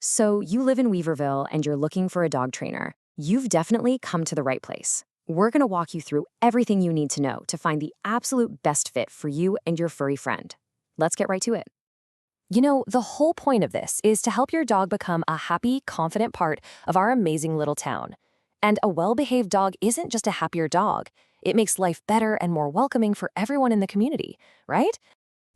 So you live in Weaverville and you're looking for a dog trainer. You've definitely come to the right place. We're going to walk you through everything you need to know to find the absolute best fit for you and your furry friend. Let's get right to it. You know, the whole point of this is to help your dog become a happy, confident part of our amazing little town. And a well-behaved dog isn't just a happier dog. It makes life better and more welcoming for everyone in the community, right?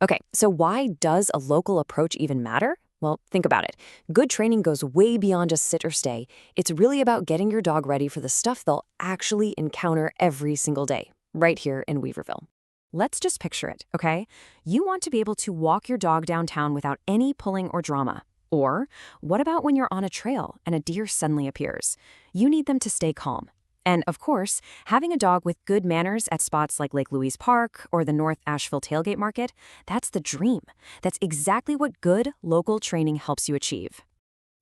Okay, so why does a local approach even matter? Well, think about it. Good training goes way beyond just sit or stay. It's really about getting your dog ready for the stuff they'll actually encounter every single day, right here in Weaverville. Let's just picture it, okay? You want to be able to walk your dog downtown without any pulling or drama. Or what about when you're on a trail and a deer suddenly appears? You need them to stay calm. And of course, having a dog with good manners at spots like Lake Louise Park or the North Asheville Tailgate Market, that's the dream. That's exactly what good local training helps you achieve.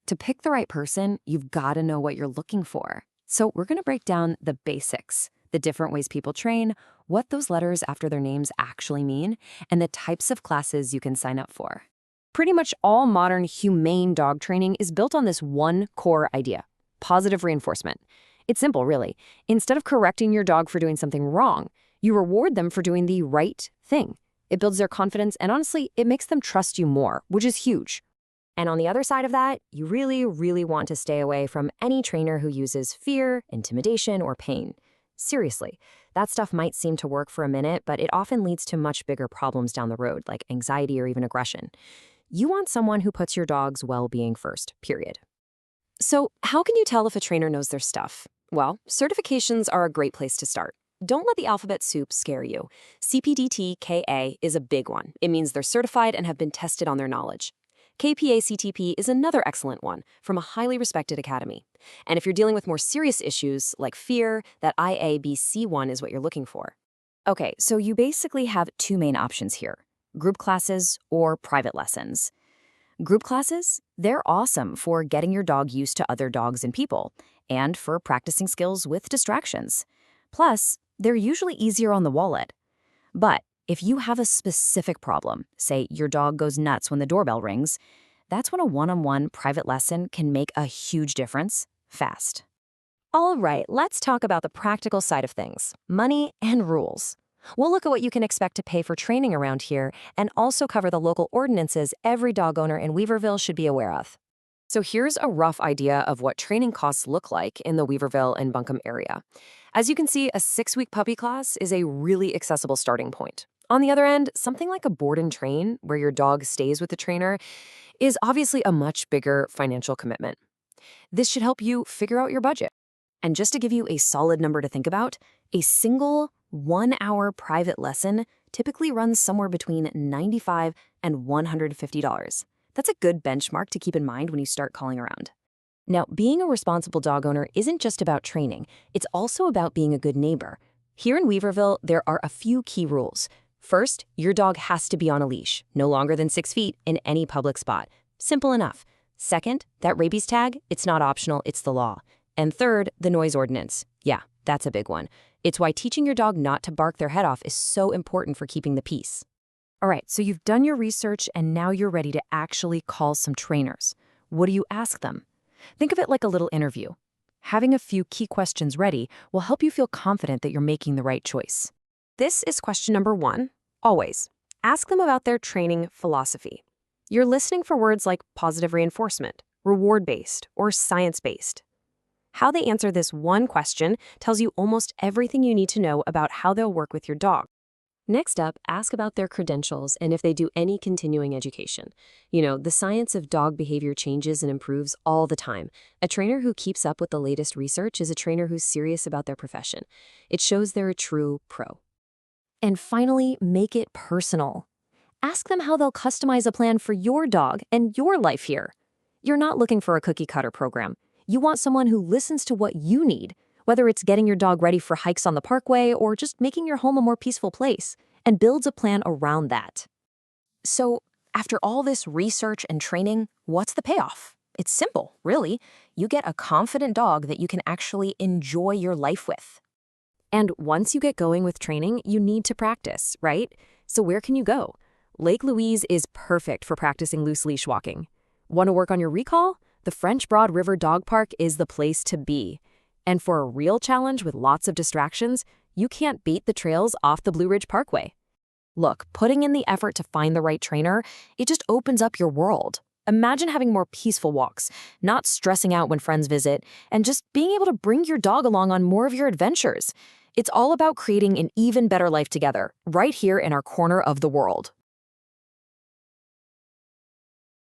To pick the right person, you've got to know what you're looking for. So we're going to break down the basics, the different ways people train, what those letters after their names actually mean, and the types of classes you can sign up for. Pretty much all modern humane dog training is built on this one core idea: positive reinforcement. It's simple, really. Instead of correcting your dog for doing something wrong, you reward them for doing the right thing. It builds their confidence, and honestly, it makes them trust you more, which is huge. And on the other side of that, you really, really want to stay away from any trainer who uses fear, intimidation, or pain. Seriously, that stuff might seem to work for a minute, but it often leads to much bigger problems down the road, like anxiety or even aggression. You want someone who puts your dog's well-being first, period. So how can you tell if a trainer knows their stuff? Well, certifications are a great place to start. Don't let the alphabet soup scare you. CPDT-KA is a big one. It means they're certified and have been tested on their knowledge. KPA-CTP is another excellent one from a highly respected academy. And if you're dealing with more serious issues like fear, that IABC one is what you're looking for. Okay, so you basically have two main options here: group classes or private lessons. Group classes, they're awesome for getting your dog used to other dogs and people, and for practicing skills with distractions. Plus, they're usually easier on the wallet. But if you have a specific problem, say your dog goes nuts when the doorbell rings, that's when a one-on-one private lesson can make a huge difference fast. All right, let's talk about the practical side of things: money and rules. We'll look at what you can expect to pay for training around here and also cover the local ordinances every dog owner in Weaverville should be aware of. So here's a rough idea of what training costs look like in the Weaverville and Buncombe area. As you can see, a 6-week puppy class is a really accessible starting point. On the other end, something like a board and train, where your dog stays with the trainer, is obviously a much bigger financial commitment. This should help you figure out your budget. And just to give you a solid number to think about, a single 1-hour private lesson typically runs somewhere between $95 and $150. That's a good benchmark to keep in mind when you start calling around. Now, being a responsible dog owner isn't just about training. It's also about being a good neighbor. Here in Weaverville, there are a few key rules. First, your dog has to be on a leash, no longer than 6 feet, in any public spot. Simple enough. Second, that rabies tag, it's not optional, it's the law. And third, the noise ordinance. Yeah, that's a big one. It's why teaching your dog not to bark their head off is so important for keeping the peace. All right, so you've done your research and now you're ready to actually call some trainers. What do you ask them? Think of it like a little interview. Having a few key questions ready will help you feel confident that you're making the right choice. This is question number 1. Always ask them about their training philosophy. You're listening for words like positive reinforcement, reward-based, or science-based. How they answer this one question tells you almost everything you need to know about how they'll work with your dog. Next up, ask about their credentials and if they do any continuing education. You know, the science of dog behavior changes and improves all the time. A trainer who keeps up with the latest research is a trainer who's serious about their profession. It shows they're a true pro. And finally, make it personal. Ask them how they'll customize a plan for your dog and your life here. You're not looking for a cookie-cutter program. You want someone who listens to what you need, whether it's getting your dog ready for hikes on the parkway or just making your home a more peaceful place, and builds a plan around that. So, after all this research and training, what's the payoff? It's simple, really. You get a confident dog that you can actually enjoy your life with. And once you get going with training, you need to practice, right? So where can you go? Lake Louise is perfect for practicing loose leash walking. Want to work on your recall? the French Broad River Dog Park is the place to be. And for a real challenge with lots of distractions, you can't beat the trails off the Blue Ridge Parkway. Look, putting in the effort to find the right trainer, it just opens up your world. Imagine having more peaceful walks, not stressing out when friends visit, and just being able to bring your dog along on more of your adventures. It's all about creating an even better life together, right here in our corner of the world.